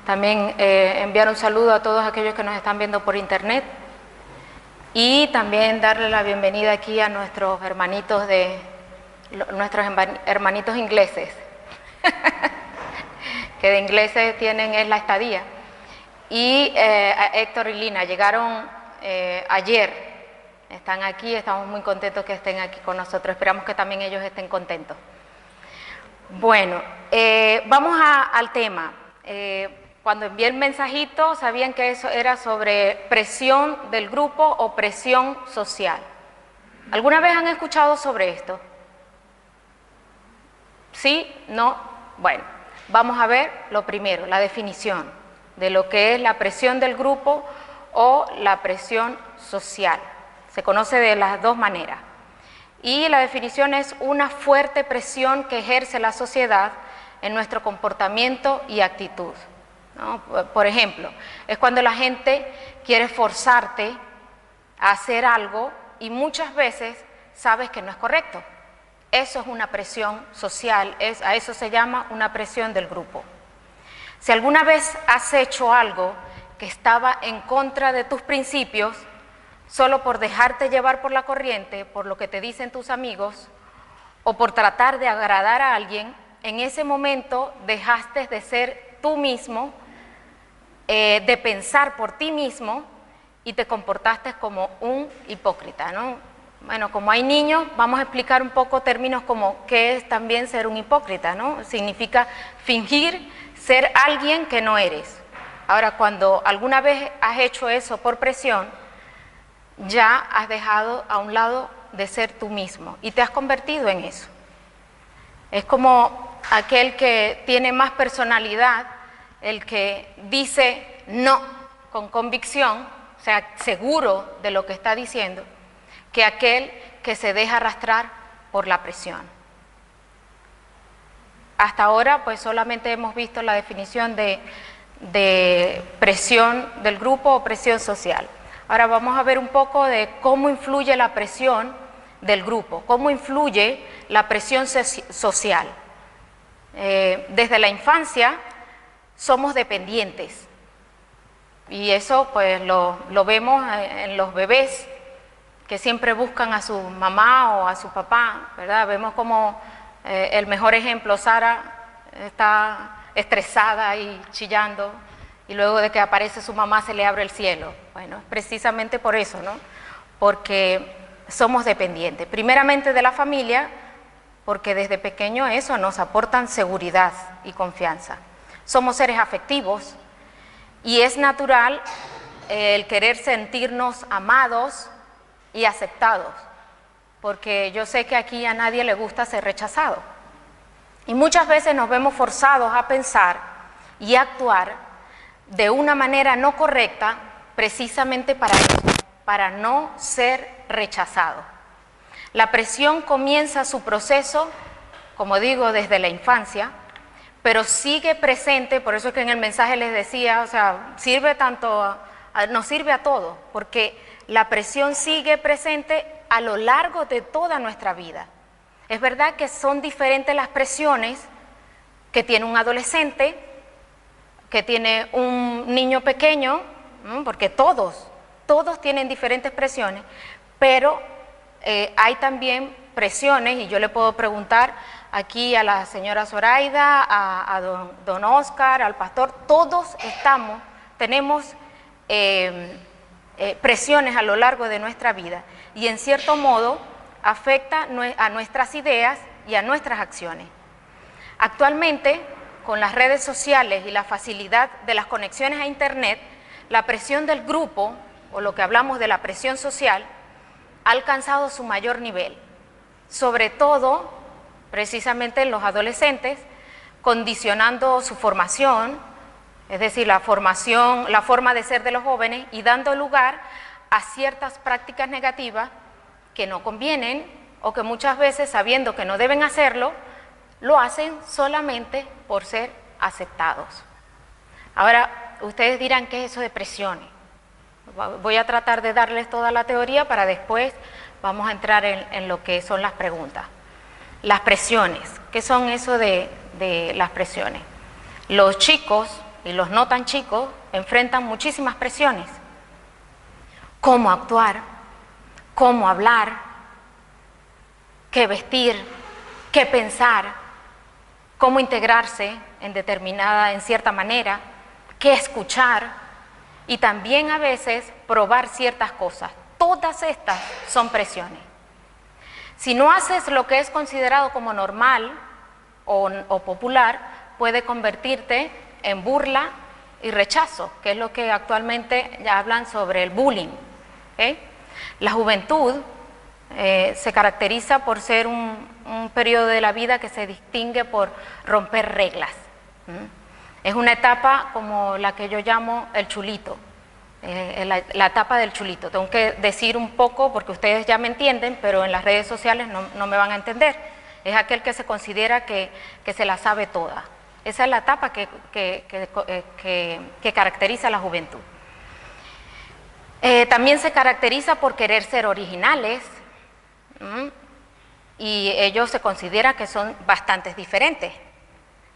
También enviar un saludo a todos aquellos que nos están viendo por internet y también darle la bienvenida aquí a nuestros hermanitos ingleses, que de ingleses tienen es la estadía, y a Héctor y Lina, llegaron ayer, están aquí, estamos muy contentos que estén aquí con nosotros, esperamos que también ellos estén contentos. Bueno, vamos al tema. Cuando envié el mensajito, sabían que eso era sobre presión del grupo o presión social. ¿Alguna vez han escuchado sobre esto? ¿Sí? ¿No? Bueno, vamos a ver lo primero, la definición de lo que es la presión del grupo o la presión social. Se conoce de las dos maneras. Y la definición es una fuerte presión que ejerce la sociedad en nuestro comportamiento y actitud, ¿no? Por ejemplo, es cuando la gente quiere forzarte a hacer algo y muchas veces sabes que no es correcto. Eso es una presión social, a eso se llama una presión del grupo. Si alguna vez has hecho algo que estaba en contra de tus principios, solo por dejarte llevar por la corriente, por lo que te dicen tus amigos, o por tratar de agradar a alguien, en ese momento dejaste de ser tú mismo, de pensar por ti mismo, y te comportaste como un hipócrita, ¿no? Bueno, como hay niños, vamos a explicar un poco términos como qué es también ser un hipócrita, ¿no? Significa fingir ser alguien que no eres. Ahora, cuando alguna vez has hecho eso por presión, ya has dejado a un lado de ser tú mismo y te has convertido en eso. Es como aquel que tiene más personalidad, el que dice no con convicción, o sea, seguro de lo que está diciendo, que aquel que se deja arrastrar por la presión. Hasta ahora, pues solamente hemos visto la definición de presión del grupo o presión social. Ahora vamos a ver un poco de cómo influye la presión del grupo, cómo influye la presión social. Desde la infancia somos dependientes y eso pues lo vemos en los bebés que siempre buscan a su mamá o a su papá, ¿verdad? Vemos como el mejor ejemplo, Sara está estresada y chillando, y luego de que aparece su mamá se le abre el cielo. Bueno, es precisamente por eso, ¿no? Porque somos dependientes, primeramente de la familia, porque desde pequeño eso nos aportan seguridad y confianza. Somos seres afectivos y es natural el querer sentirnos amados y aceptados, porque yo sé que aquí a nadie le gusta ser rechazado. Y muchas veces nos vemos forzados a pensar y actuar de una manera no correcta, precisamente para eso, para no ser rechazado. La presión comienza su proceso, como digo, desde la infancia, pero sigue presente, por eso es que en el mensaje les decía, o sea, nos sirve a todos, porque la presión sigue presente a lo largo de toda nuestra vida. Es verdad que son diferentes las presiones que tiene un adolescente, que tiene un niño pequeño, porque todos tienen diferentes presiones, pero hay también presiones, y yo le puedo preguntar aquí a la señora Zoraida, a don Oscar, al pastor, todos tenemos presiones a lo largo de nuestra vida, y en cierto modo afecta a nuestras ideas y a nuestras acciones. Actualmente, con las redes sociales y la facilidad de las conexiones a internet, la presión del grupo, o lo que hablamos de la presión social, ha alcanzado su mayor nivel, sobre todo precisamente en los adolescentes, condicionando su formación, es decir, la forma de ser de los jóvenes, y dando lugar a ciertas prácticas negativas que no convienen o que muchas veces, sabiendo que no deben hacerlo, lo hacen solamente por ser aceptados. Ahora, ustedes dirán, ¿qué es eso de presiones? Voy a tratar de darles toda la teoría para después vamos a entrar en lo que son las preguntas. Las presiones, ¿qué son eso de las presiones? Los chicos y los no tan chicos enfrentan muchísimas presiones. Cómo actuar, cómo hablar, qué vestir, qué pensar, cómo integrarse en cierta manera, qué escuchar y también a veces probar ciertas cosas. Todas estas son presiones. Si no haces lo que es considerado como normal o popular, puede convertirte en burla y rechazo, que es lo que actualmente ya hablan sobre el bullying. ¿Okay? La juventud se caracteriza por ser un periodo de la vida que se distingue por romper reglas. Es una etapa como la que yo llamo el chulito, la etapa del chulito. Tengo que decir un poco porque ustedes ya me entienden, pero en las redes sociales no me van a entender. Es aquel que se considera que se la sabe toda. Esa es la etapa que caracteriza a la juventud. También se caracteriza por querer ser originales, y ellos se consideran que son bastante diferentes.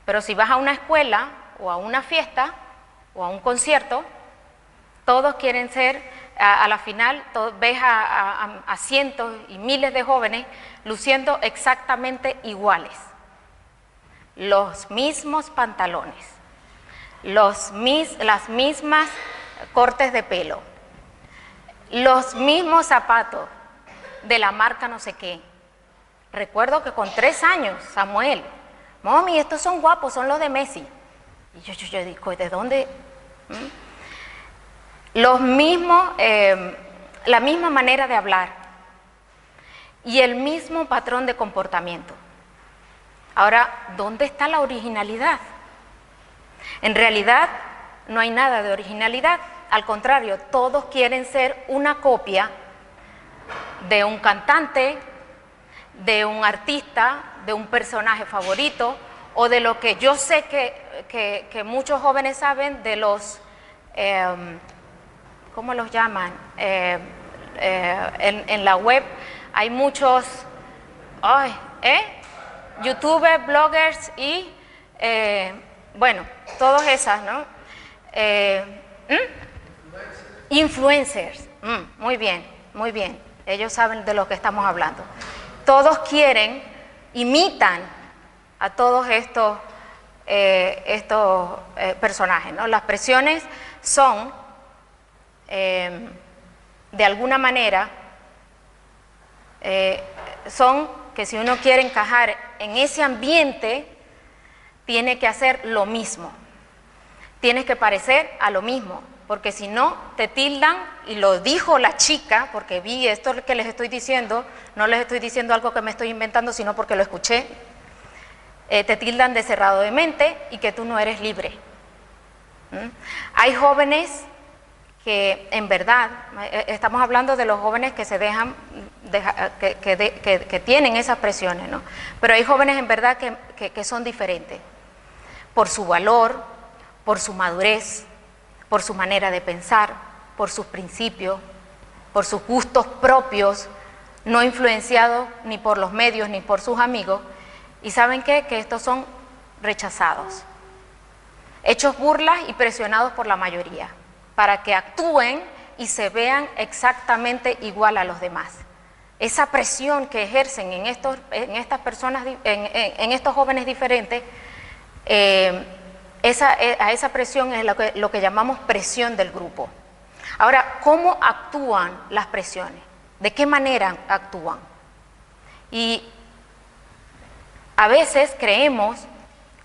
Pero si vas a una escuela o a una fiesta o a un concierto, todos quieren ser, a la final ves a cientos y miles de jóvenes luciendo exactamente iguales. Los mismos pantalones, las mismas cortes de pelo, los mismos zapatos de la marca no sé qué. Recuerdo que con 3 años, Samuel, mami, estos son guapos, son los de Messi. Y yo digo, ¿de dónde? Los mismos, la misma manera de hablar y el mismo patrón de comportamiento. Ahora, ¿dónde está la originalidad? En realidad, no hay nada de originalidad. Al contrario, todos quieren ser una copia de un cantante, de un artista, de un personaje favorito, o de lo que yo sé que muchos jóvenes saben de los, ¿cómo los llaman? En la web hay muchos, youtubers, bloggers y, bueno, todas esas, ¿no? Influencers, muy bien, muy bien, ellos saben de lo que estamos hablando. Todos imitan a todos estos personajes, ¿no? Las presiones son, de alguna manera, son que si uno quiere encajar en ese ambiente, tiene que hacer lo mismo, tienes que parecer a lo mismo, porque si no, te tildan, y lo dijo la chica, porque vi esto que les estoy diciendo, no les estoy diciendo algo que me estoy inventando, sino porque lo escuché, te tildan de cerrado de mente y que tú no eres libre. Hay jóvenes que en verdad, estamos hablando de los jóvenes que se dejan, que tienen esas presiones, ¿no? Pero hay jóvenes en verdad que son diferentes, por su valor, por su madurez, por su manera de pensar, por sus principios, por sus gustos propios, no influenciados ni por los medios ni por sus amigos. ¿Y saben qué? Que estos son rechazados, hechos burlas y presionados por la mayoría, para que actúen y se vean exactamente igual a los demás. Esa presión que ejercen en estas personas, en estos jóvenes diferentes, a esa presión es lo que llamamos presión del grupo. Ahora, ¿cómo actúan las presiones? ¿De qué manera actúan? Y a veces creemos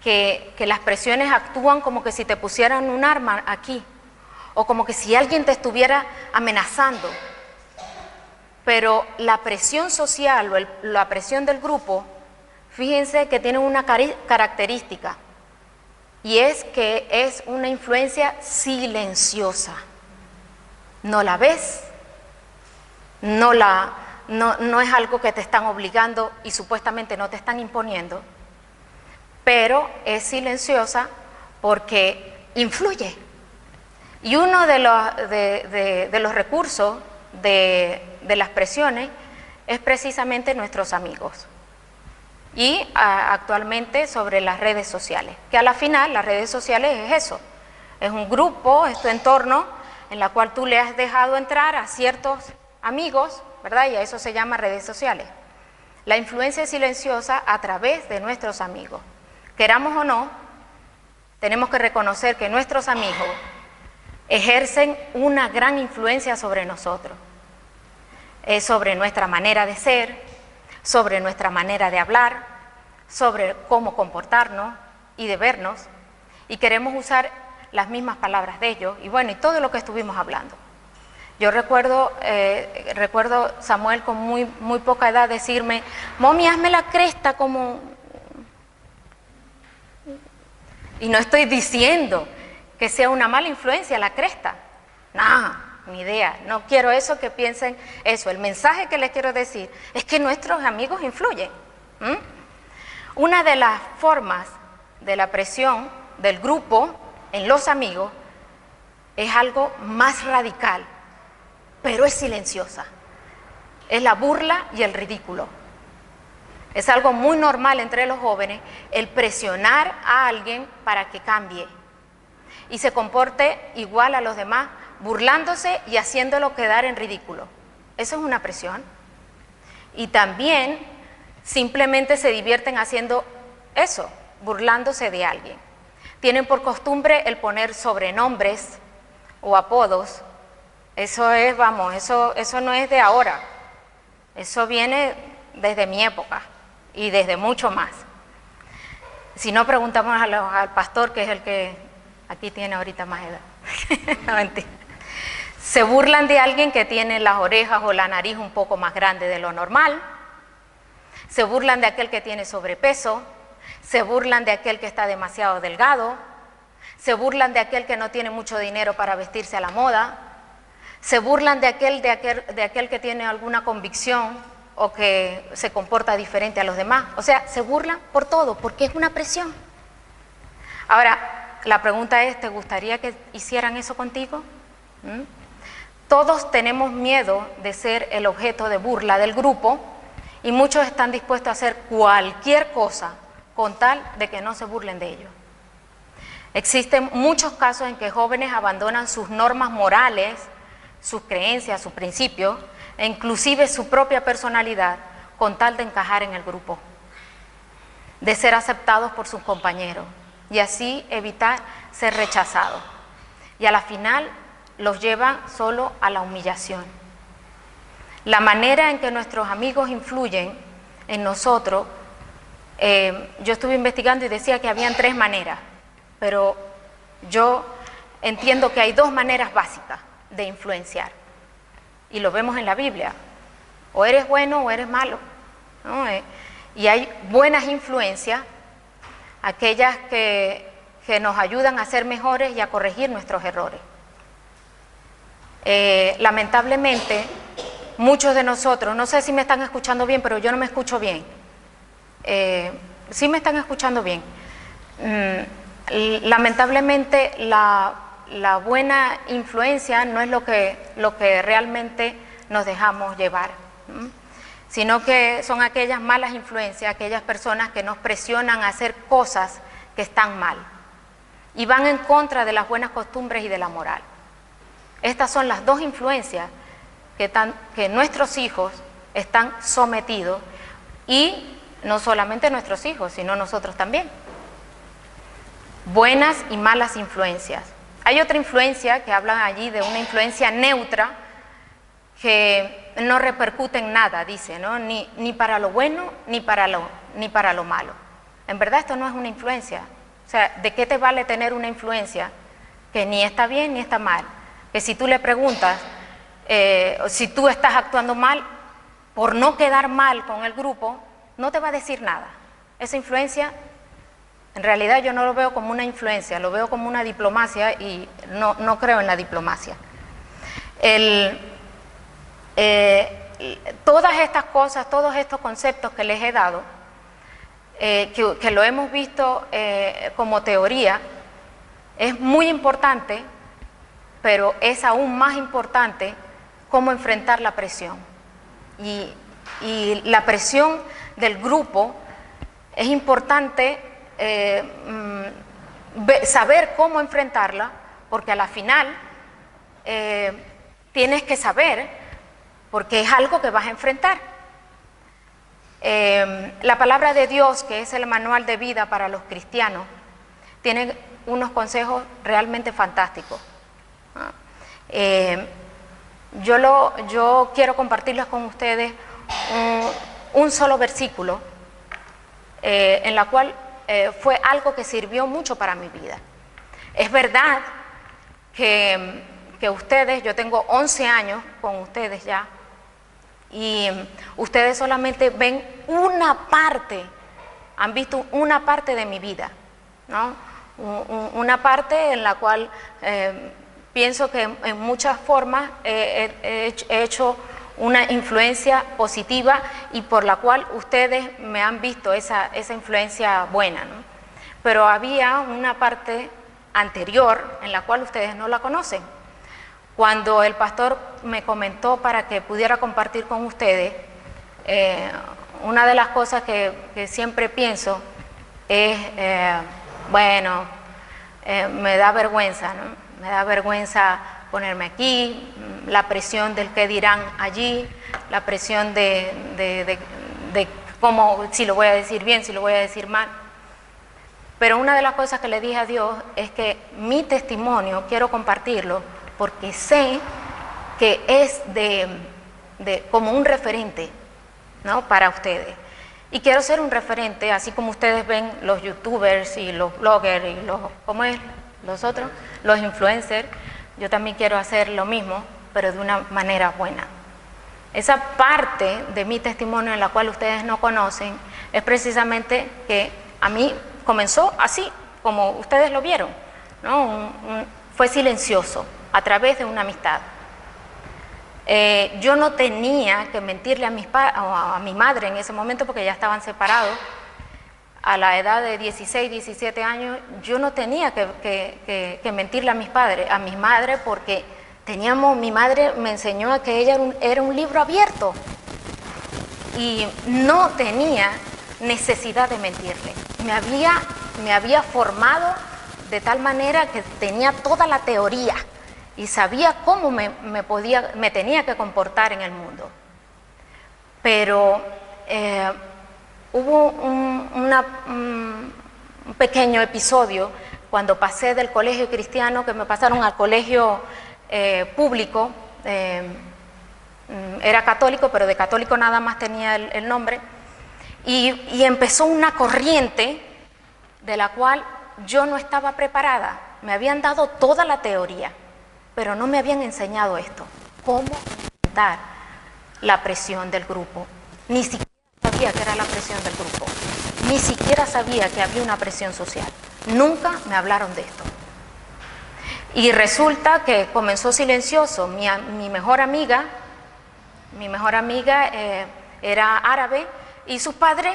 que las presiones actúan como que si te pusieran un arma aquí, o como que si alguien te estuviera amenazando. Pero la presión social o la presión del grupo, fíjense que tiene una característica, y es que es una influencia silenciosa. No la ves, no es algo que te están obligando y supuestamente no te están imponiendo, pero es silenciosa porque influye. Y uno de los recursos de las presiones es precisamente nuestros amigos. Y actualmente sobre las redes sociales, que a la final las redes sociales es eso, Es un grupo, es tu entorno, en la cual tú le has dejado entrar a ciertos amigos, ¿verdad? Y a eso se llama redes sociales. La influencia es silenciosa a través de nuestros amigos. Queramos o no, tenemos que reconocer que nuestros amigos ejercen una gran influencia sobre nosotros, sobre nuestra manera de ser, sobre nuestra manera de hablar, sobre cómo comportarnos y de vernos, y queremos usar las mismas palabras de ellos, y bueno, y todo lo que estuvimos hablando. Yo recuerdo Samuel con muy poca edad decirme, mami, hazme la cresta como... Y no estoy diciendo que sea una mala influencia la cresta, no, ni idea, no quiero eso que piensen eso. El mensaje que les quiero decir es que nuestros amigos influyen. Una de las formas de la presión del grupo en los amigos es algo más radical, pero es silenciosa. Es la burla y el ridículo. Es algo muy normal entre los jóvenes el presionar a alguien para que cambie y se comporte igual a los demás, burlándose y haciéndolo quedar en ridículo. Eso es una presión. Y también simplemente se divierten haciendo eso, burlándose de alguien. Tienen por costumbre el poner sobrenombres o apodos. Eso es, vamos, eso no es de ahora. Eso viene desde mi época y desde mucho más. Si no, preguntamos al pastor, que es el que aquí tiene ahorita más edad. No, mentira. Se burlan de alguien que tiene las orejas o la nariz un poco más grande de lo normal. Se burlan de aquel que tiene sobrepeso. Se burlan de aquel que está demasiado delgado. Se burlan de aquel que no tiene mucho dinero para vestirse a la moda. Se burlan de aquel que tiene alguna convicción o que se comporta diferente a los demás. O sea, se burlan por todo, porque es una presión. Ahora, la pregunta es, ¿te gustaría que hicieran eso contigo? Todos tenemos miedo de ser el objeto de burla del grupo y muchos están dispuestos a hacer cualquier cosa con tal de que no se burlen de ellos. Existen muchos casos en que jóvenes abandonan sus normas morales, sus creencias, sus principios, e inclusive su propia personalidad, con tal de encajar en el grupo, de ser aceptados por sus compañeros, y así evitar ser rechazados. Y a la final los llevan solo a la humillación. La manera en que nuestros amigos influyen en nosotros, yo estuve investigando y decía que habían 3 maneras, pero yo entiendo que hay 2 maneras básicas de influenciar, y lo vemos en la Biblia: o eres bueno o eres malo, ¿no? Y hay buenas influencias, aquellas que nos ayudan a ser mejores y a corregir nuestros errores. Lamentablemente, muchos de nosotros, no sé si me están escuchando bien, pero yo no me escucho bien. ¿Sí me están escuchando bien? Lamentablemente, la buena influencia no es lo que realmente nos dejamos llevar, sino que son aquellas malas influencias, aquellas personas que nos presionan a hacer cosas que están mal y van en contra de las buenas costumbres y de la moral. Estas son las 2 influencias que nuestros hijos están sometidos, y no solamente nuestros hijos, sino nosotros también. Buenas y malas influencias. Hay otra influencia que hablan allí de una influencia neutra que no repercute en nada, dice, ¿no? Ni para lo bueno ni para lo malo. En verdad esto no es una influencia. O sea, ¿de qué te vale tener una influencia que ni está bien ni está mal? Que si tú le preguntas, si tú estás actuando mal, por no quedar mal con el grupo, no te va a decir nada. Esa influencia, en realidad yo no lo veo como una influencia, lo veo como una diplomacia, y no creo en la diplomacia. Todas estas cosas, todos estos conceptos que les he dado, que lo hemos visto como teoría, es muy importante, pero es aún más importante cómo enfrentar la presión. Y la presión del grupo es importante saber cómo enfrentarla, porque a la final tienes que saber, porque es algo que vas a enfrentar. La palabra de Dios, que es el manual de vida para los cristianos, tiene unos consejos realmente fantásticos. Yo quiero compartirles con ustedes un solo versículo en la cual fue algo que sirvió mucho para mi vida. Es verdad que ustedes, yo tengo 11 años con ustedes ya, y ustedes solamente ven una parte, han visto una parte de mi vida, ¿no? Una parte en la cual pienso que en muchas formas he hecho una influencia positiva y por la cual ustedes me han visto esa influencia buena, ¿no? Pero había una parte anterior en la cual ustedes no la conocen. Cuando el pastor me comentó para que pudiera compartir con ustedes, una de las cosas que siempre pienso es, me da vergüenza, ¿no? Me da vergüenza ponerme aquí, la presión del qué dirán allí, la presión de cómo, si lo voy a decir bien, si lo voy a decir mal. Pero una de las cosas que le dije a Dios es que mi testimonio quiero compartirlo porque sé que es como un referente, ¿no? Para ustedes. Y quiero ser un referente, así como ustedes ven los youtubers y los bloggers y los otros, los influencers. Yo también quiero hacer lo mismo, pero de una manera buena. Esa parte de mi testimonio en la cual ustedes no conocen es precisamente que a mí comenzó así, como ustedes lo vieron, ¿no? Fue silencioso, a través de una amistad. Yo no tenía que mentirle a mi madre en ese momento porque ya estaban separados. A la edad de 16, 17 años, yo no tenía que mentirle a mis madres porque mi madre me enseñó a que ella era un libro abierto y no tenía necesidad de mentirle. Me había formado de tal manera que tenía toda la teoría y sabía cómo me tenía que comportar en el mundo. Pero hubo un pequeño episodio cuando pasé del colegio cristiano, que me pasaron al colegio público, era católico, pero de católico nada más tenía el nombre, y empezó una corriente de la cual yo no estaba preparada. Me habían dado toda la teoría, pero no me habían enseñado esto, cómo enfrentar la presión del grupo. Ni siquiera sabía que era la presión del grupo, ni siquiera sabía que había una presión social. Nunca me hablaron de esto. Y resulta que comenzó silencioso. Mi mejor amiga era árabe y sus padres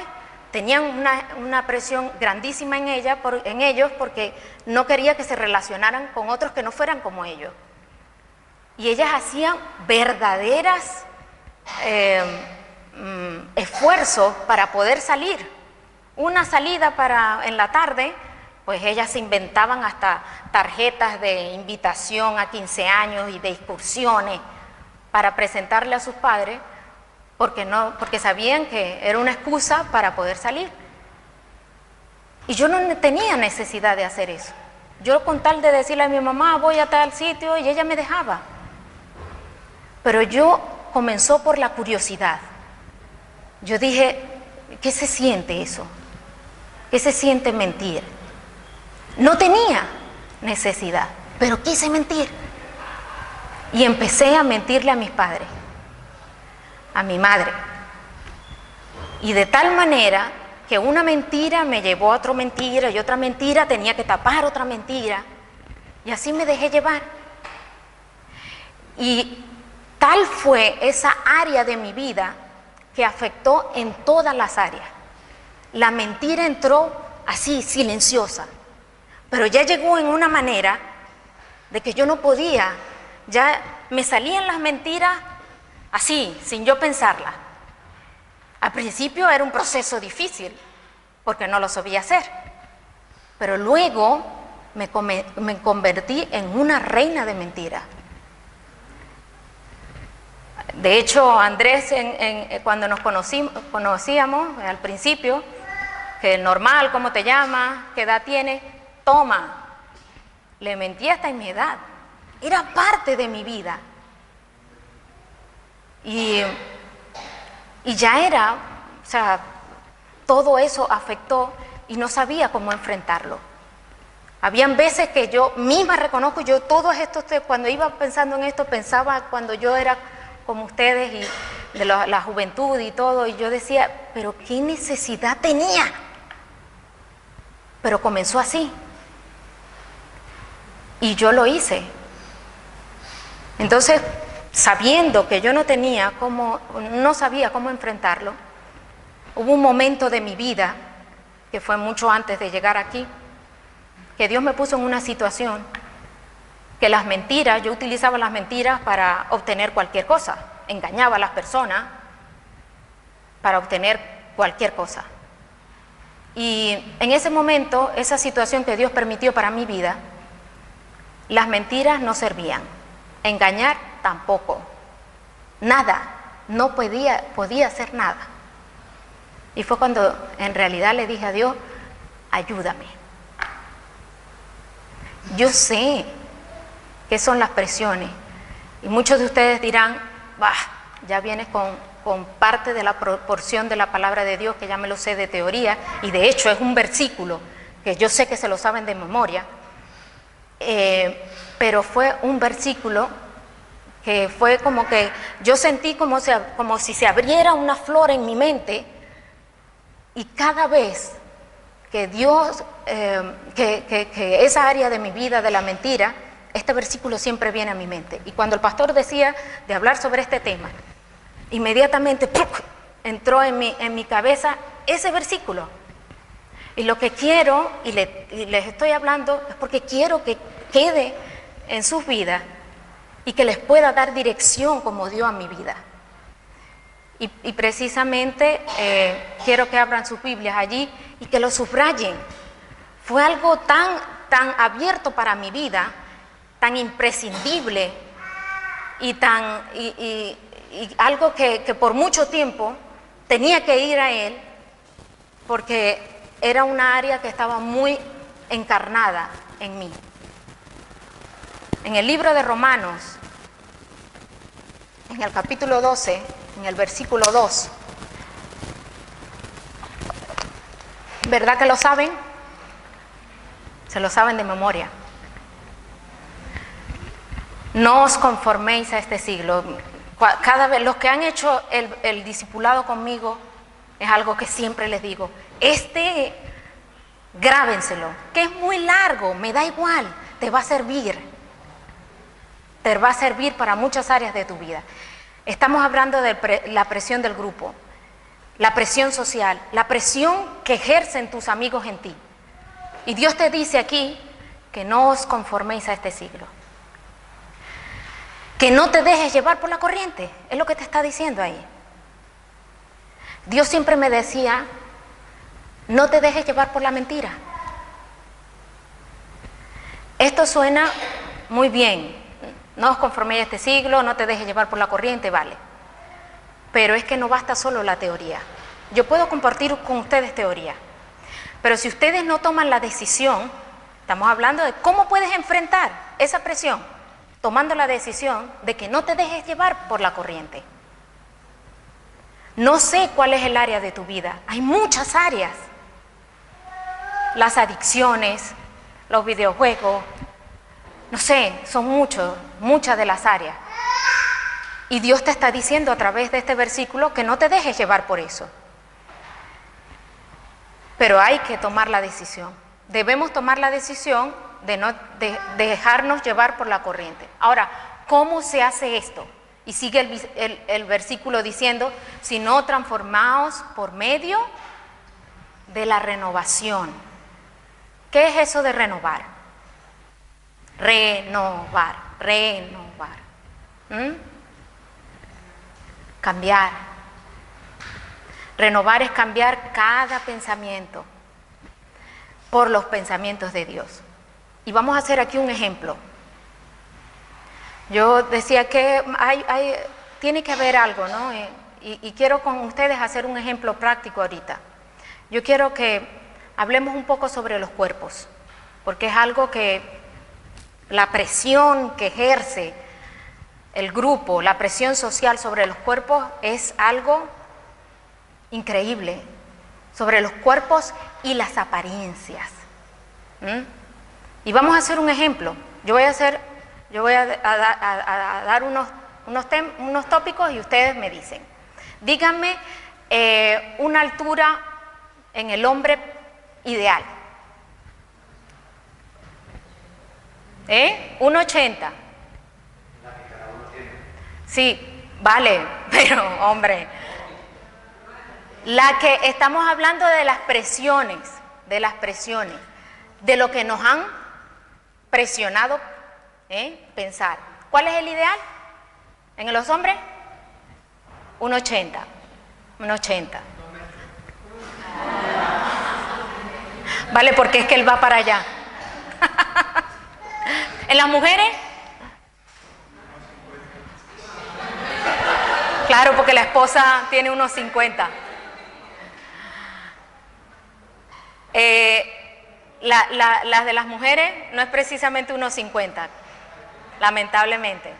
tenían una presión grandísima en ellos porque no quería que se relacionaran con otros que no fueran como ellos. Y ellas hacían verdaderas esfuerzos para poder salir. Una salida en la tarde, pues ellas se inventaban hasta tarjetas de invitación a 15 años y de excursiones para presentarle a sus padres, porque sabían que era una excusa para poder salir. Y yo no tenía necesidad de hacer eso. Yo con tal de decirle a mi mamá, voy a tal sitio, y ella me dejaba. Pero comenzó por la curiosidad. Yo dije, ¿qué se siente eso? ¿Qué se siente mentir? No tenía necesidad, pero quise mentir. Y empecé a mentirle a mis padres, a mi madre. Y de tal manera que una mentira me llevó a otra mentira y otra mentira tenía que tapar otra mentira. Y así me dejé llevar. Y tal fue esa área de mi vida que afectó en todas las áreas. La mentira entró así, silenciosa, pero ya llegó en una manera de que yo no podía, ya me salían las mentiras así, sin yo pensarlas. Al principio era un proceso difícil, porque no lo sabía hacer, pero luego me convertí en una reina de mentiras. De hecho, Andrés, cuando nos conocíamos al principio, que normal, ¿cómo te llamas? ¿Qué edad tienes? Toma, le mentí hasta en mi edad. Era parte de mi vida. Y ya era, o sea, todo eso afectó y no sabía cómo enfrentarlo. Habían veces que yo misma reconozco, yo todo esto, cuando iba pensando en esto, pensaba cuando yo era como ustedes y de la juventud y todo, y yo decía, pero ¿qué necesidad tenía? Pero comenzó así. Y yo lo hice. Entonces, sabiendo que yo no sabía cómo enfrentarlo, hubo un momento de mi vida, que fue mucho antes de llegar aquí, que Dios me puso en una situación que las mentiras, yo utilizaba las mentiras para obtener cualquier cosa, engañaba a las personas para obtener cualquier cosa. Y en ese momento, esa situación que Dios permitió para mi vida, las mentiras no servían, engañar tampoco, nada, no podía hacer nada. Y fue cuando en realidad le dije a Dios, ayúdame. Yo sé qué son las presiones y muchos de ustedes dirán, bah, ya vienes con parte de la proporción de la palabra de Dios que ya me lo sé de teoría, y de hecho es un versículo que yo sé que se lo saben de memoria, pero fue un versículo que fue como que yo sentí como si se abriera una flor en mi mente, y cada vez que Dios, que esa área de mi vida de la mentira, este versículo siempre viene a mi mente. Y cuando el pastor decía de hablar sobre este tema, inmediatamente ¡pum!, entró en mi cabeza ese versículo. Y lo que quiero, y les estoy hablando, es porque quiero que quede en sus vidas y que les pueda dar dirección como dio a mi vida. Y precisamente quiero que abran sus Biblias allí y que lo subrayen. Fue algo tan abierto para mi vida, tan imprescindible y algo que por mucho tiempo tenía que ir a él, porque era una área que estaba muy encarnada en mí. En el libro de Romanos, en el capítulo 12, en el versículo 2, ¿verdad que lo saben? Se lo saben de memoria. No os conforméis a este siglo. Cada vez, los que han hecho el discipulado conmigo, es algo que siempre les digo, grábenselo, que es muy largo, me da igual, te va a servir para muchas áreas de tu vida. Estamos hablando de la presión del grupo, la presión social, la presión que ejercen tus amigos en ti. Y Dios te dice aquí que no os conforméis a este siglo, que no te dejes llevar por la corriente, es lo que te está diciendo ahí. Dios siempre me decía, no te dejes llevar por la mentira. Esto suena muy bien, no os conforméis a este siglo, no te dejes llevar por la corriente, vale. Pero es que no basta solo la teoría. Yo puedo compartir con ustedes teoría, pero si ustedes no toman la decisión, estamos hablando de cómo puedes enfrentar esa presión, tomando la decisión de que no te dejes llevar por la corriente. No sé cuál es el área de tu vida, hay muchas áreas. Las adicciones, los videojuegos, no sé, son muchas de las áreas. Y Dios te está diciendo a través de este versículo que no te dejes llevar por eso. Pero hay que tomar la decisión. Debemos tomar la decisión de dejarnos llevar por la corriente. Ahora, ¿cómo se hace esto? Y sigue el versículo diciendo, si no transformaos por medio de la renovación. ¿Qué es eso de renovar? Renovar. Cambiar. Renovar es cambiar cada pensamiento por los pensamientos de Dios. Y vamos a hacer aquí un ejemplo. Yo decía que tiene que haber algo, ¿no? Y quiero con ustedes hacer un ejemplo práctico ahorita. Yo quiero que hablemos un poco sobre los cuerpos, porque es algo que la presión que ejerce el grupo, la presión social sobre los cuerpos es algo increíble, sobre los cuerpos y las apariencias. Y vamos a hacer un ejemplo. Yo voy a dar unos tópicos y ustedes me dicen. Díganme una altura en el hombre ideal. 1,80. Sí, vale, pero hombre, la que estamos hablando de las presiones, de lo que nos han presionado pensar. ¿Cuál es el ideal en los hombres? 1,80. Vale, porque es que él va para allá. ¿En las mujeres? Claro, porque la esposa tiene 1,50. Las de las mujeres no es precisamente 1,50, lamentablemente.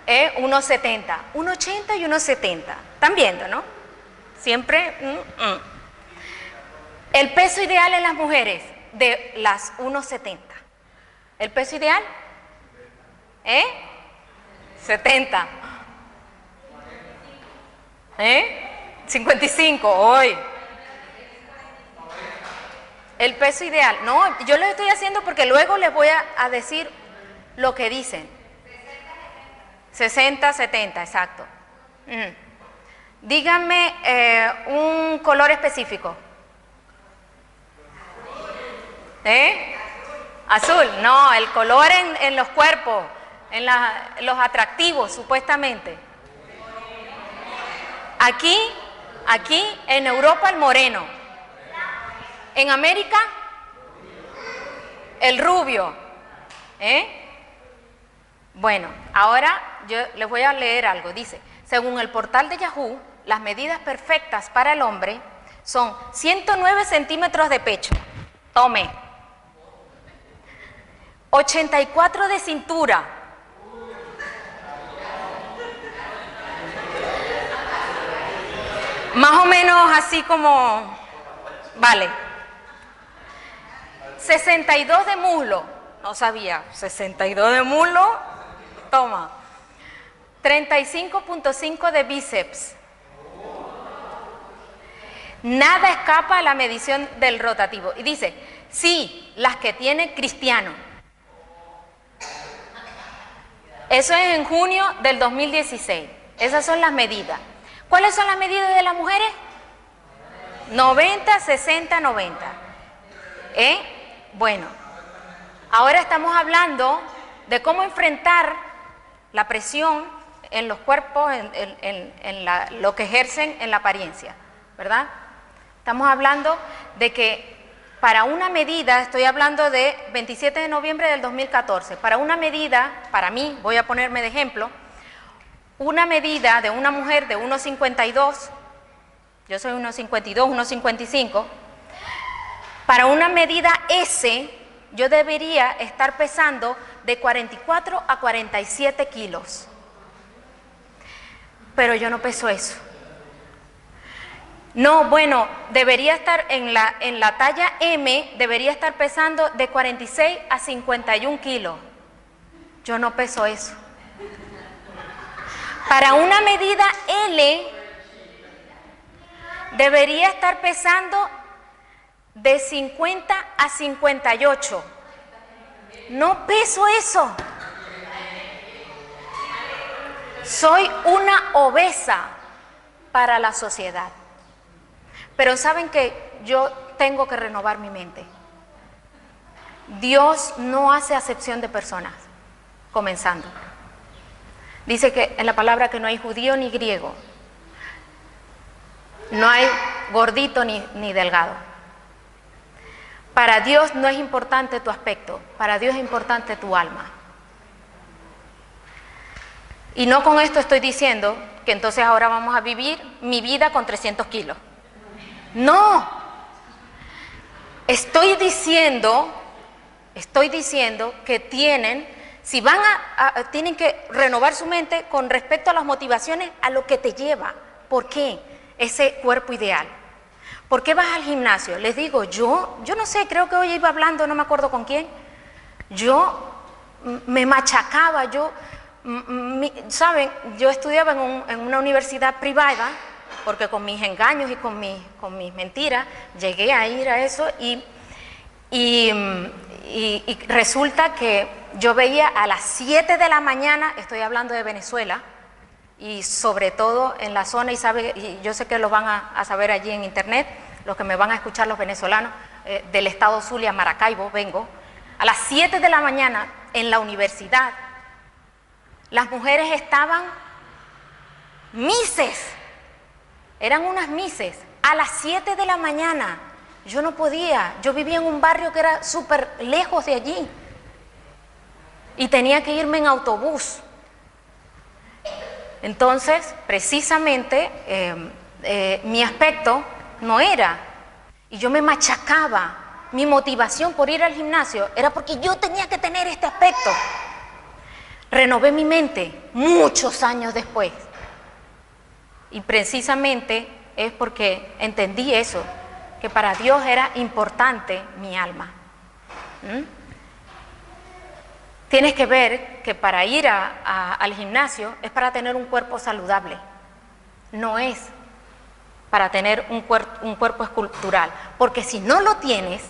1,70. 1,80 y 1,70. ¿Están viendo, no? Siempre. El peso ideal en las mujeres de las 1,70. ¿El peso ideal? 70. 55. Hoy. El peso ideal. No, yo lo estoy haciendo porque luego les voy a decir lo que dicen. 60, 70, exacto. Díganme un color específico. Azul. No, el color en los cuerpos, en los atractivos, supuestamente. Aquí en Europa el moreno. En América el rubio. Bueno, ahora yo les voy a leer algo. Dice, según el portal de Yahoo, las medidas perfectas para el hombre son 109 centímetros de pecho. Tome. 84 de cintura. Más o menos así como, vale. 62 de muslo. No sabía, 62 de muslo. Toma. 35.5 de bíceps. Nada escapa a la medición del rotativo. Y dice, sí, las que tiene Cristiano. Eso es en junio del 2016. Esas son las medidas. ¿Cuáles son las medidas de las mujeres? 90, 60, 90. Bueno, ahora estamos hablando de cómo enfrentar la presión en los cuerpos, en lo que ejercen en la apariencia, ¿verdad? Estamos hablando de que para una medida, estoy hablando de 27 de noviembre del 2014, para una medida, para mí, voy a ponerme de ejemplo, una medida de una mujer de 1,52, yo soy 1,52, 1,55, para una medida S, yo debería estar pesando de 44 a 47 kilos. Pero yo no peso eso. No, bueno, debería estar en la talla M, debería estar pesando de 46 a 51 kilos. Yo no peso eso. Para una medida L, debería estar pesando de 50 a 58. No peso eso. Soy una obesa para la sociedad. Pero saben que yo tengo que renovar mi mente. Dios no hace acepción de personas, comenzando. Dice que en la palabra que no hay judío ni griego, no hay gordito ni delgado. Para Dios no es importante tu aspecto, para Dios es importante tu alma. Y no con esto estoy diciendo que entonces ahora vamos a vivir mi vida con 300 kilos. No, estoy diciendo que tienen que renovar su mente con respecto a las motivaciones, a lo que te lleva. ¿Por qué? Ese cuerpo ideal. ¿Por qué vas al gimnasio? Les digo, yo no sé, creo que hoy iba hablando, no me acuerdo con quién. Yo me machacaba, ¿saben? Yo estudiaba en una universidad privada, porque con mis engaños y con mis mentiras llegué a ir a eso y resulta que yo veía a las 7 de la mañana, estoy hablando de Venezuela, y sobre todo en la zona, y yo sé que lo van a saber allí en internet, los que me van a escuchar los venezolanos, del estado Zulia, Maracaibo, vengo, a las 7 de la mañana en la universidad, las mujeres estaban mises, eran unas mises, a las 7 de la mañana. Yo no podía, yo vivía en un barrio que era súper lejos de allí y tenía que irme en autobús. Entonces, precisamente, mi aspecto no era, y yo me machacaba. Mi motivación por ir al gimnasio era porque yo tenía que tener este aspecto. Renové mi mente muchos años después, y precisamente es porque entendí eso, que para Dios era importante mi alma. Tienes que ver que para ir al gimnasio es para tener un cuerpo saludable, no es para tener un cuerpo escultural, porque si no lo tienes,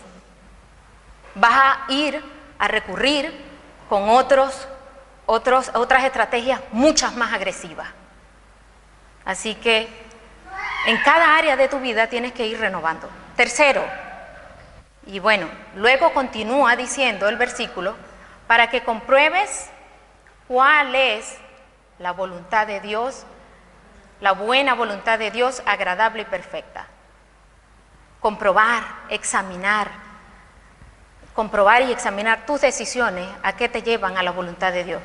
vas a ir a recurrir con otras estrategias muchas más agresivas. Así que en cada área de tu vida tienes que ir renovando. Tercero, y bueno, luego continúa diciendo el versículo, para que compruebes cuál es la voluntad de Dios, la buena voluntad de Dios, agradable y perfecta. Comprobar y examinar tus decisiones, a qué te llevan a la voluntad de Dios.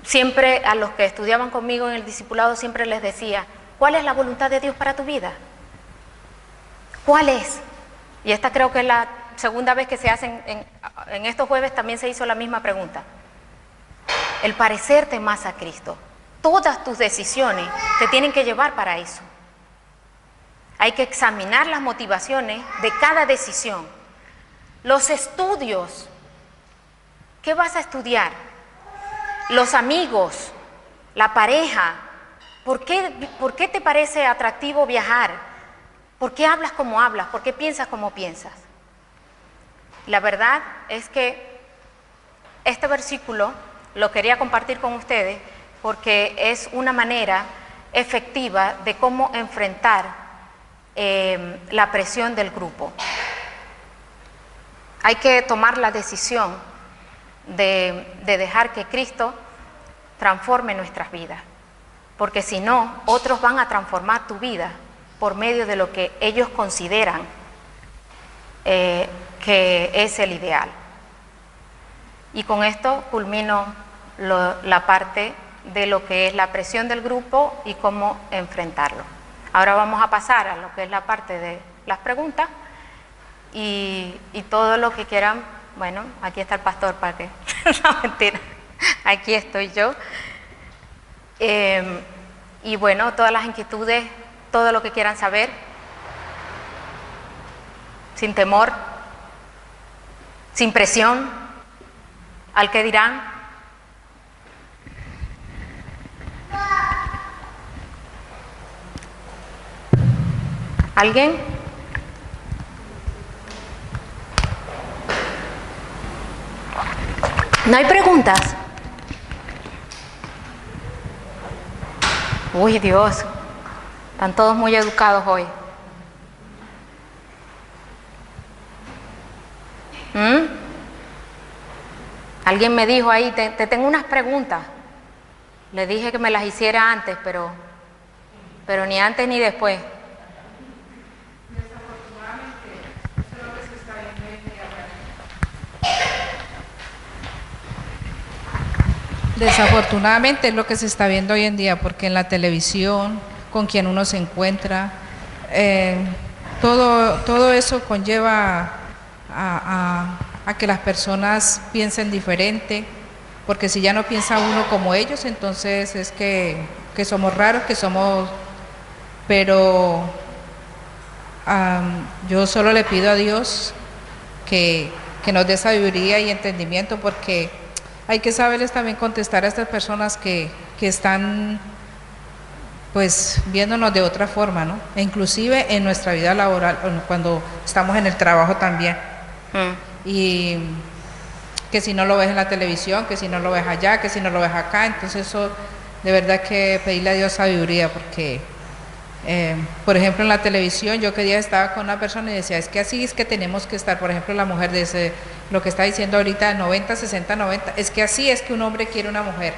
Siempre a los que estudiaban conmigo en el discipulado siempre les decía, ¿cuál es la voluntad de Dios para tu vida? ¿Cuál es? Y esta creo que es la segunda vez que se hacen, en estos jueves también se hizo la misma pregunta. El parecerte más a Cristo. Todas tus decisiones te tienen que llevar para eso. Hay que examinar las motivaciones de cada decisión. Los estudios. ¿Qué vas a estudiar? Los amigos, la pareja. ¿Por qué te parece atractivo viajar? ¿Por qué hablas como hablas? ¿Por qué piensas como piensas? La verdad es que este versículo lo quería compartir con ustedes porque es una manera efectiva de cómo enfrentar la presión del grupo. Hay que tomar la decisión de dejar que Cristo transforme nuestras vidas, porque si no, otros van a transformar tu vida por medio de lo que ellos consideran que es el ideal. Y con esto culmino la parte de lo que es la presión del grupo y cómo enfrentarlo. Ahora vamos a pasar a lo que es la parte de las preguntas y todo lo que quieran. Bueno, aquí está el pastor para que... No, mentira, aquí estoy yo. Y bueno, todas las inquietudes, todo lo que quieran saber, sin temor, sin presión, al que dirán. ¿Alguien? ¿No hay preguntas? Uy, Dios, están todos muy educados hoy. Alguien me dijo ahí, te tengo unas preguntas. Le dije que me las hiciera antes, pero ni antes ni después. Desafortunadamente, eso es lo que Desafortunadamente es lo que se está viendo hoy en día, porque en la televisión, con quien uno se encuentra, todo eso conlleva a que las personas piensen diferente, porque si ya no piensa uno como ellos, entonces es que somos raros, pero yo solo le pido a Dios que nos dé sabiduría y entendimiento, porque hay que saberles también contestar a estas personas que están pues viéndonos de otra forma, ¿no? E inclusive en nuestra vida laboral, cuando estamos en el trabajo también. Y que si no lo ves en la televisión, que si no lo ves allá, que si no lo ves acá, entonces eso de verdad que pedirle a Dios sabiduría, porque por ejemplo en la televisión yo que día estaba con una persona y decía, es que así es que tenemos que estar, por ejemplo la mujer de lo que está diciendo ahorita, 90, 60, 90, es que así es que un hombre quiere una mujer,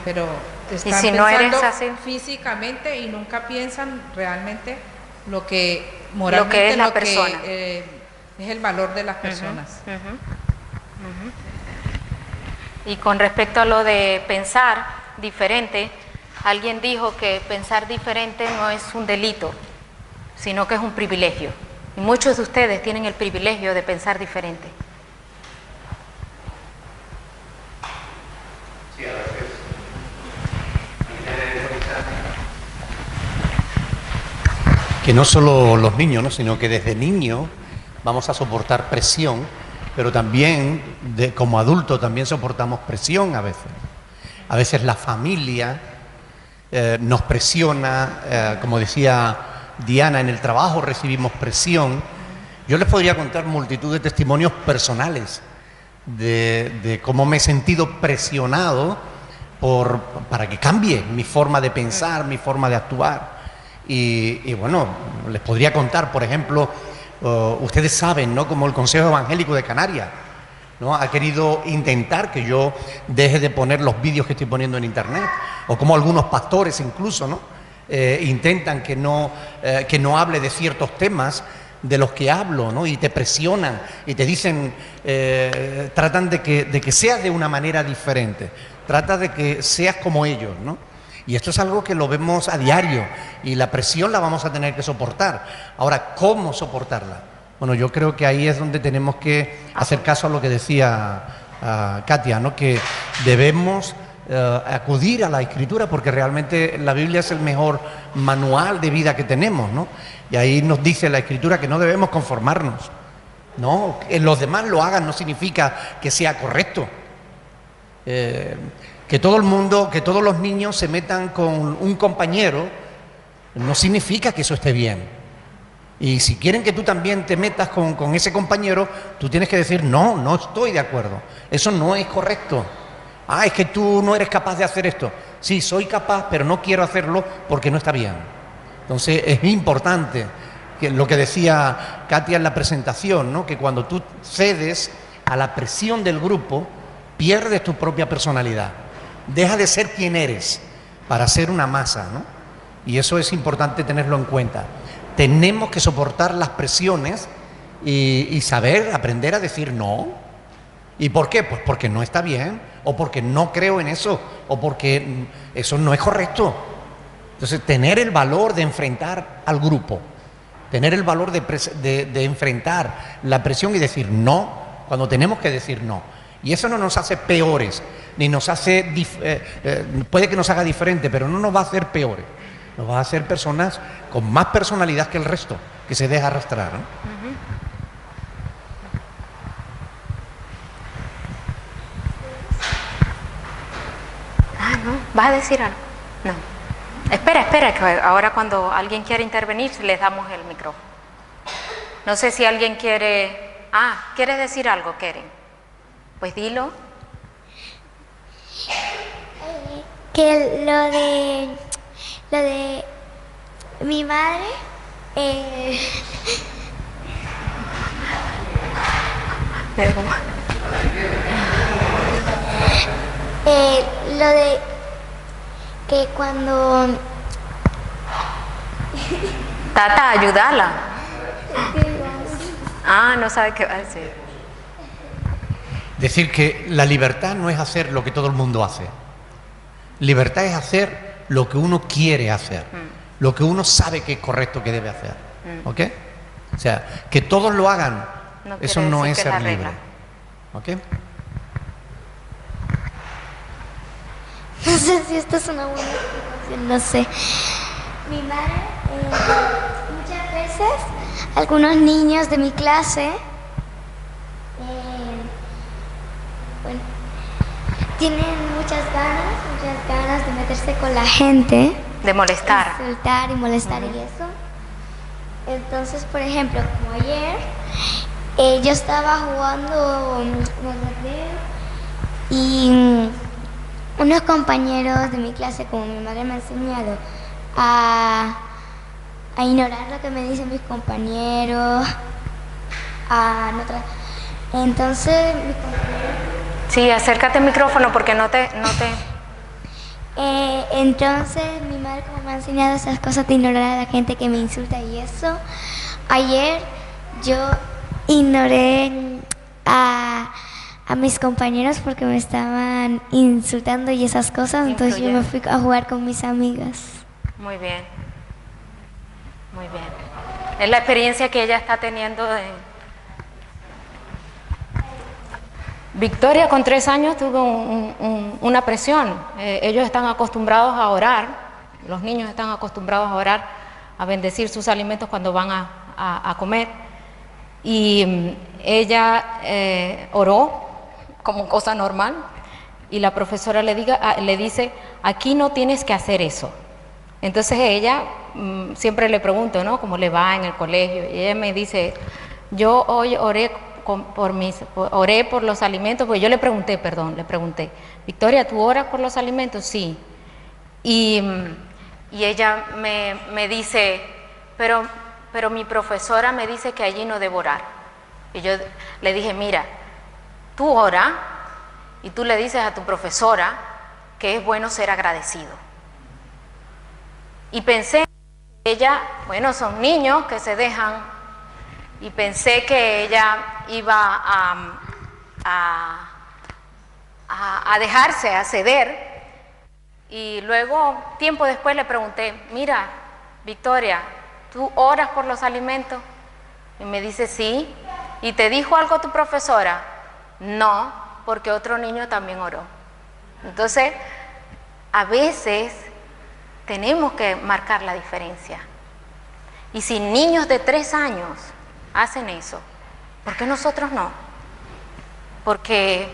pero están si pensando no eres así físicamente y nunca piensan realmente lo que moralmente, lo que es la persona, es el valor de las personas. Y con respecto a lo de pensar diferente, alguien dijo que pensar diferente no es un delito, sino que es un privilegio. Y muchos de ustedes tienen el privilegio de pensar diferente. Sí, a veces. Que no solo los niños, ¿no? Sino que desde niños vamos a soportar presión, pero también como adultos también soportamos presión a veces. A veces la familia nos presiona, como decía Diana, en el trabajo recibimos presión. Yo les podría contar multitud de testimonios personales de cómo me he sentido presionado para que cambie mi forma de pensar, mi forma de actuar. Y bueno, les podría contar, por ejemplo, ustedes saben, ¿no?, como el Consejo Evangélico de Canarias, ¿no?, ha querido intentar que yo deje de poner los vídeos que estoy poniendo en internet, o como algunos pastores incluso, ¿no?, intentan que no hable de ciertos temas de los que hablo, ¿no?, y te presionan y te dicen, tratan de que seas de una manera diferente, trata de que seas como ellos, ¿no? Y esto es algo que lo vemos a diario y la presión la vamos a tener que soportar. Ahora, ¿cómo soportarla? Bueno, yo creo que ahí es donde tenemos que hacer caso a lo que decía Katia, ¿no?, que debemos acudir a la Escritura, porque realmente la Biblia es el mejor manual de vida que tenemos, ¿no? Y ahí nos dice la Escritura que no debemos conformarnos, ¿no? Que los demás lo hagan no significa que sea correcto. Que todo el mundo, que todos los niños se metan con un compañero no significa que eso esté bien. Y si quieren que tú también te metas con ese compañero, tú tienes que decir, no estoy de acuerdo, eso no es correcto. Es que tú no eres capaz de hacer esto. Sí, soy capaz, pero no quiero hacerlo porque no está bien. Entonces es importante que lo que decía Katia en la presentación, ¿no?, que cuando tú cedes a la presión del grupo, pierdes tu propia personalidad. Deja de ser quien eres para ser una masa, ¿no? Y eso es importante tenerlo en cuenta. Tenemos que soportar las presiones y saber, aprender a decir no. ¿Y por qué? Pues porque no está bien, o porque no creo en eso, o porque eso no es correcto. Entonces, tener el valor de enfrentar al grupo, tener el valor de enfrentar la presión y decir no cuando tenemos que decir no. Y eso no nos hace peores, ni nos hace, puede que nos haga diferente, pero no nos va a hacer peores. Nos va a hacer personas con más personalidad que el resto, que se deja arrastrar, ¿no? ¿No? ¿Vas a decir algo? No. Espera, que ahora cuando alguien quiere intervenir, les damos el micrófono. No sé si alguien quiere... ¿quieres decir algo, Keren? Pues dilo. Que lo de mi madre, lo de que cuando Tata, ayúdala. No sabe qué va a decir. Decir que la libertad no es hacer lo que todo el mundo hace. Libertad es hacer lo que uno quiere hacer, lo que uno sabe que es correcto que debe hacer. ¿Ok? O sea, que todos lo hagan, eso no es ser libre. ¿Ok? No sé si esto es una buena explicación, no sé. Mi madre, muchas veces, algunos niños de mi clase, bueno, tienen muchas ganas de meterse con la gente. De molestar. Insultar y molestar y eso. Entonces, por ejemplo, como ayer, yo estaba jugando y unos compañeros de mi clase, como mi madre me ha enseñado, a ignorar lo que me dicen mis compañeros, entonces mis compañeros... Sí, acércate al micrófono porque no te... Entonces mi madre, como me ha enseñado esas cosas de ignorar a la gente que me insulta y eso, ayer yo ignoré a mis compañeros porque me estaban insultando y esas cosas, entonces yo me fui a jugar con mis amigas. Muy bien, muy bien. Es la experiencia que ella está teniendo de... Victoria con 3 años tuvo una presión. Ellos están acostumbrados a orar, los niños están acostumbrados a orar, a bendecir sus alimentos cuando van a comer. Y ella oró como cosa normal y la profesora le dice, aquí no tienes que hacer eso. Entonces ella, siempre le pregunto, ¿no?, cómo le va en el colegio, y ella me dice, yo hoy oré por los alimentos, porque yo le pregunté, Victoria, ¿tú oras por los alimentos? Sí. Y ella me dice, pero mi profesora me dice que allí no debo orar. Y yo le dije, mira, tú ora y tú le dices a tu profesora que es bueno ser agradecido. Y pensé que ella, bueno, son niños que se dejan, y pensé que ella iba a dejarse, a ceder. Y luego, tiempo después, le pregunté, mira, Victoria, ¿tú oras por los alimentos? Y me dice, sí. ¿Y te dijo algo tu profesora? No, porque otro niño también oró. Entonces, a veces tenemos que marcar la diferencia. Y si niños de 3 años hacen eso, ¿por qué nosotros no? Porque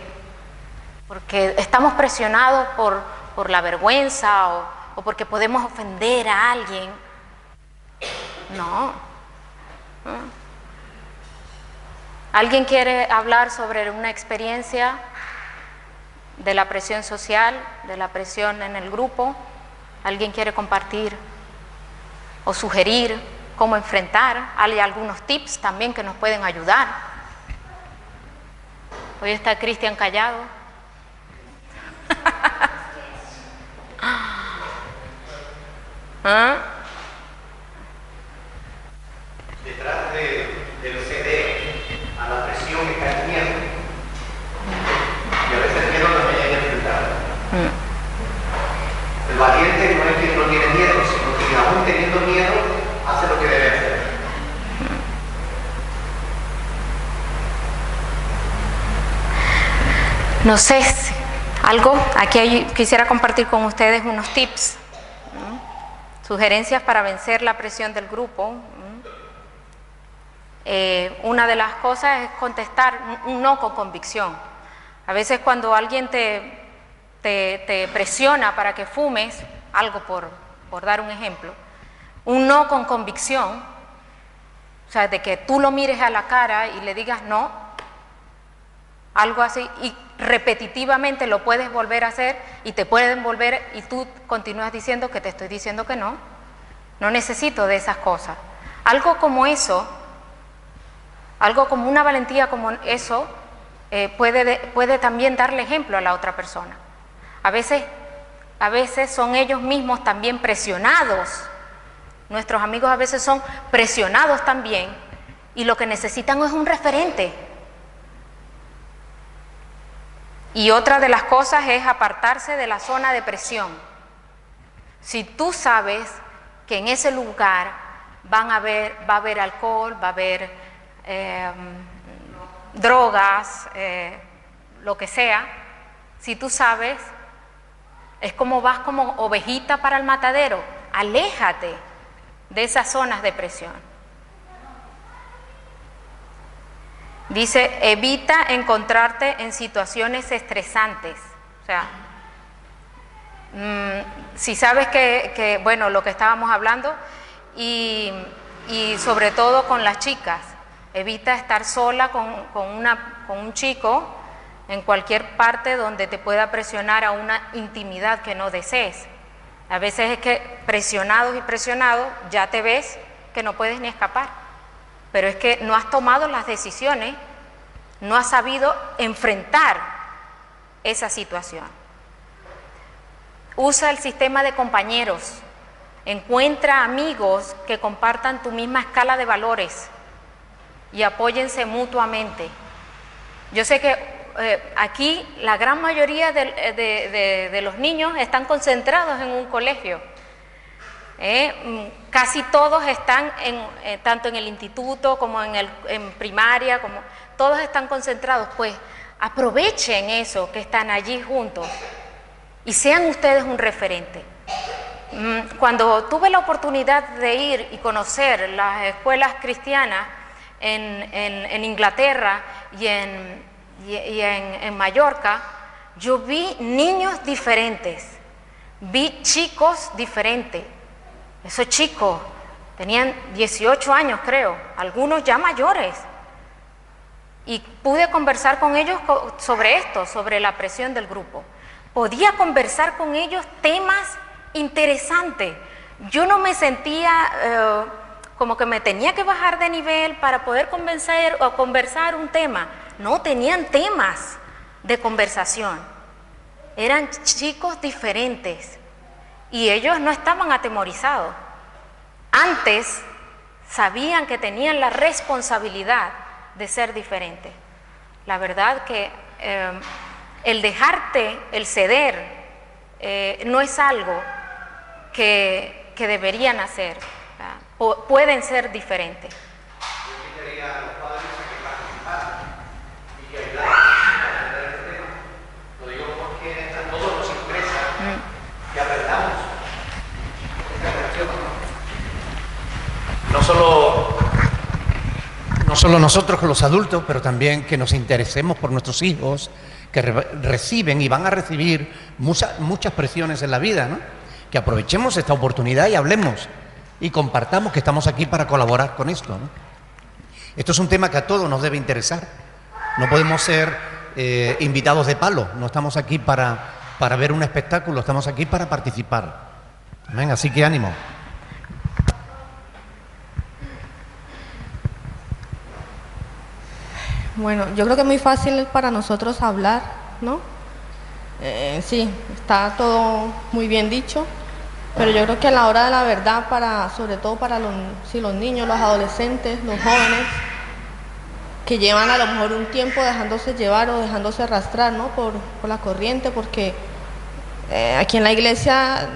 estamos presionados por la vergüenza o porque podemos ofender a alguien. No. ¿Alguien quiere hablar sobre una experiencia de la presión social, de la presión en el grupo? ¿Alguien quiere compartir o sugerir cómo enfrentar? Hay algunos tips también que nos pueden ayudar. Hoy está Cristian callado. ¿Ah? Detrás del ceder a la presión está el miedo. Y a veces el miedo también hay que enfrentar. El valiente no es quien no tiene miedo, sino que aún teniendo miedo hace lo que debe hacer. No sé, algo, aquí quisiera compartir con ustedes unos tips, sugerencias para vencer la presión del grupo. Una de las cosas es contestar un no con convicción. A veces cuando alguien te presiona para que fumes, algo por dar un ejemplo, un no con convicción, o sea, de que tú lo mires a la cara y le digas no, algo así, y repetitivamente lo puedes volver a hacer y te pueden volver y tú continúas diciendo que te estoy diciendo que no necesito de esas cosas. Algo como eso, algo como una valentía como eso, puede también darle ejemplo a la otra persona. A veces son ellos mismos también presionados. Nuestros amigos a veces son presionados también y lo que necesitan es un referente. Y otra de las cosas es apartarse de la zona de presión. Si tú sabes que en ese lugar va a haber alcohol, va a haber drogas, lo que sea, si tú sabes, es como vas como ovejita para el matadero, aléjate de esas zonas de presión. Dice, evita encontrarte en situaciones estresantes. O sea, si sabes que, bueno, lo que estábamos hablando, y sobre todo con las chicas, evita estar sola con un chico en cualquier parte donde te pueda presionar a una intimidad que no desees. A veces es que presionados y presionados ya te ves que no puedes ni escapar, pero es que no has tomado las decisiones, no has sabido enfrentar esa situación. Usa el sistema de compañeros, encuentra amigos que compartan tu misma escala de valores y apóyense mutuamente. Yo sé que aquí la gran mayoría de los niños están concentrados en un colegio. Casi todos están tanto en el instituto como en primaria, todos están concentrados. Pues aprovechen eso que están allí juntos y sean ustedes un referente. Cuando tuve la oportunidad de ir y conocer las escuelas cristianas en Inglaterra y en Mallorca, yo vi niños diferentes, vi chicos diferentes. Esos chicos tenían 18 años, creo, algunos ya mayores, y pude conversar con ellos sobre esto, sobre la presión del grupo. Podía conversar con ellos temas interesantes. Yo no me sentía como que me tenía que bajar de nivel para poder conversar un tema. No, tenían temas de conversación. Eran chicos diferentes y ellos no estaban atemorizados. Antes sabían que tenían la responsabilidad de ser diferentes. La verdad que el dejarte, el ceder, no es algo que deberían hacer. Pueden ser diferentes. Yo quería a los padres que participaran y que ayudaran a entender este tema. Lo digo porque a todos nos interesa que aprendamos esta relación. No solo nosotros con los adultos, pero también que nos interesemos por nuestros hijos, que reciben y van a recibir muchas presiones en la vida, ¿no? Que aprovechemos esta oportunidad y hablemos y compartamos que estamos aquí para colaborar con esto, ¿no? Esto es un tema que a todos nos debe interesar. No podemos ser invitados de palo, no estamos aquí para ver un espectáculo, estamos aquí para participar. Amén, así que ánimo. Bueno, yo creo que es muy fácil para nosotros hablar, ¿no? Sí, está todo muy bien dicho, pero yo creo que a la hora de la verdad, sobre todo para los niños, los adolescentes, los jóvenes, que llevan a lo mejor un tiempo dejándose llevar o dejándose arrastrar, ¿no? por la corriente, porque aquí en la iglesia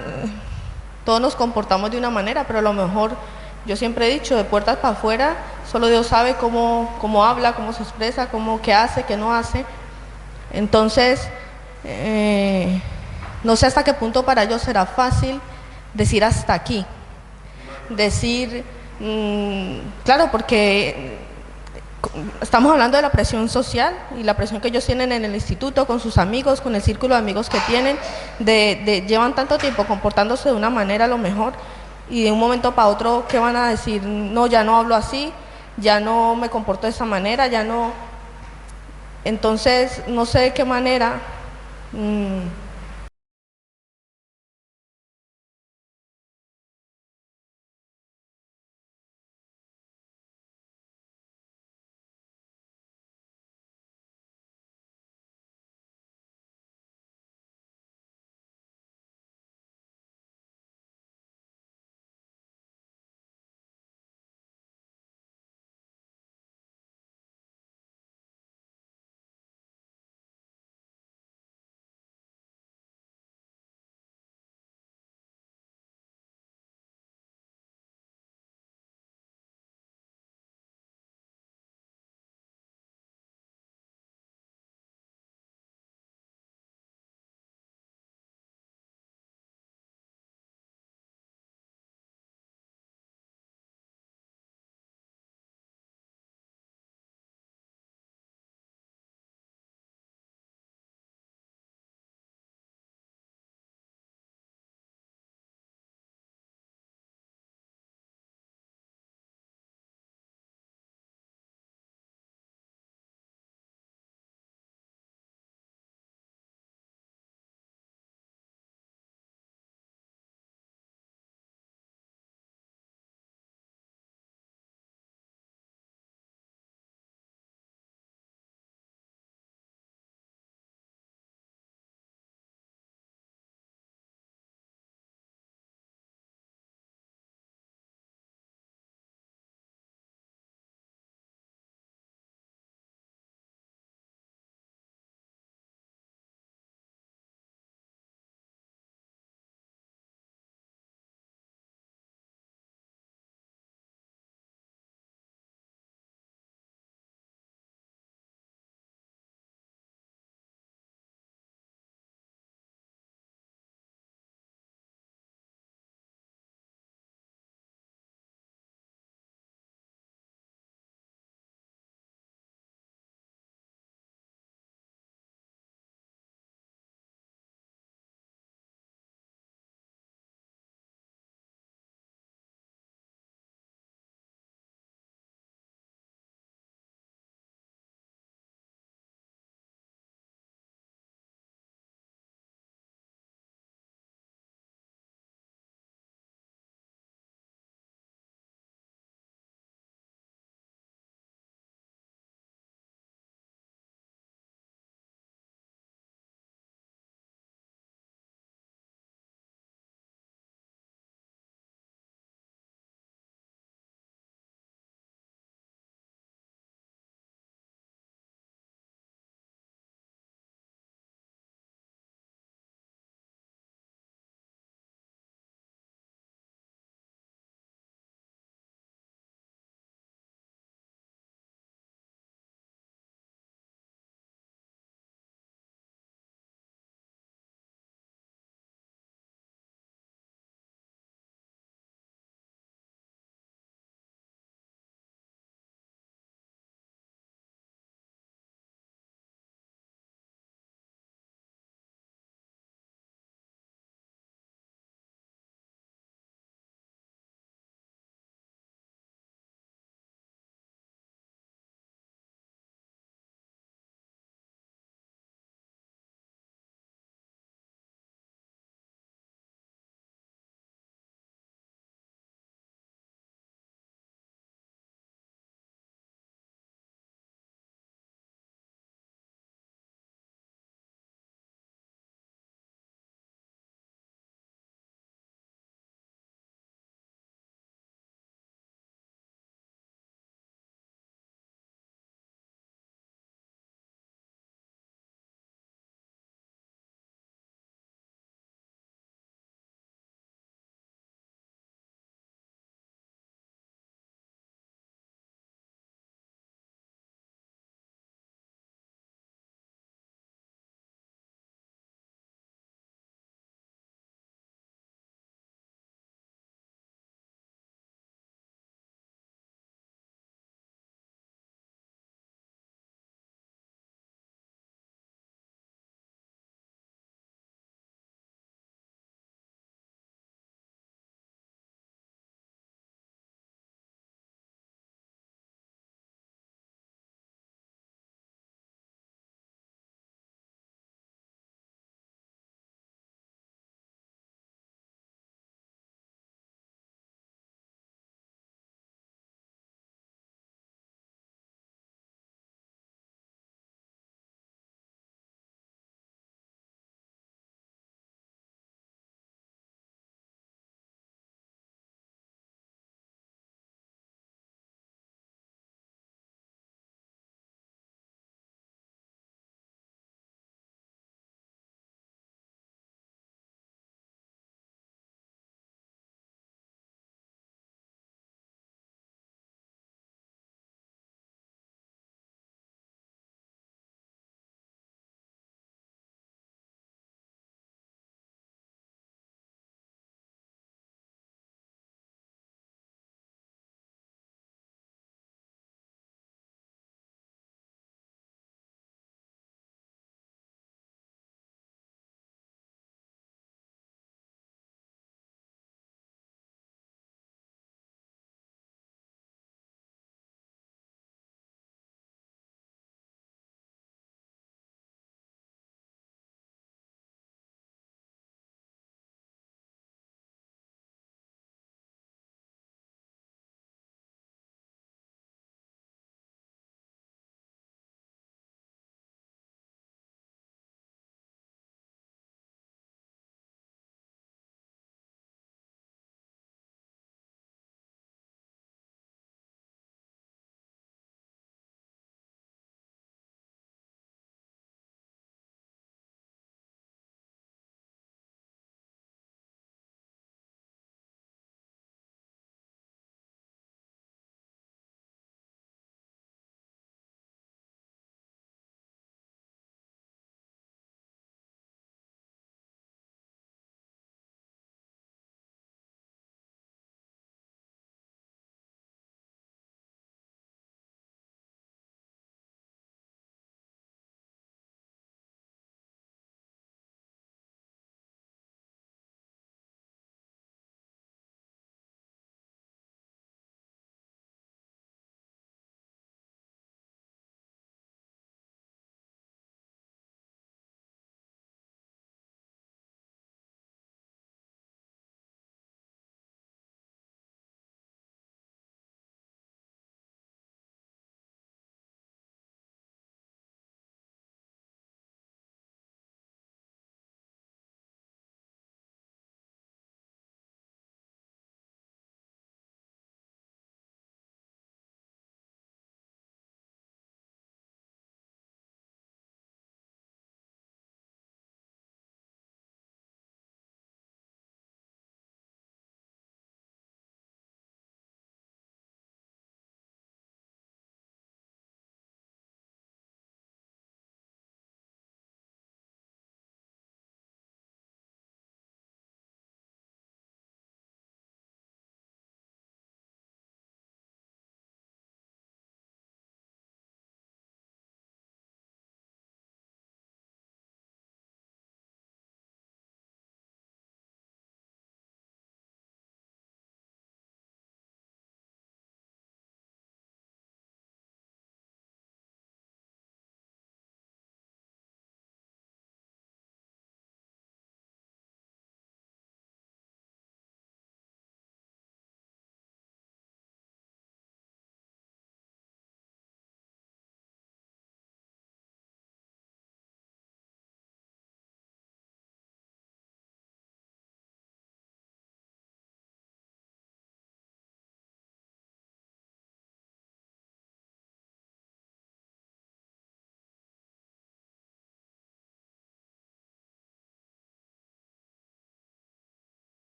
todos nos comportamos de una manera, pero a lo mejor, yo siempre he dicho, de puertas para afuera, solo Dios sabe cómo habla, cómo se expresa, qué hace, qué no hace. Entonces, no sé hasta qué punto para ellos será fácil decir hasta aquí. Decir, claro, porque estamos hablando de la presión social y la presión que ellos tienen en el instituto, con sus amigos, con el círculo de amigos que tienen, llevan tanto tiempo comportándose de una manera a lo mejor, y de un momento para otro, ¿qué van a decir? No, ya no hablo así, ya no me comporto de esa manera, ya no. Entonces, no sé de qué manera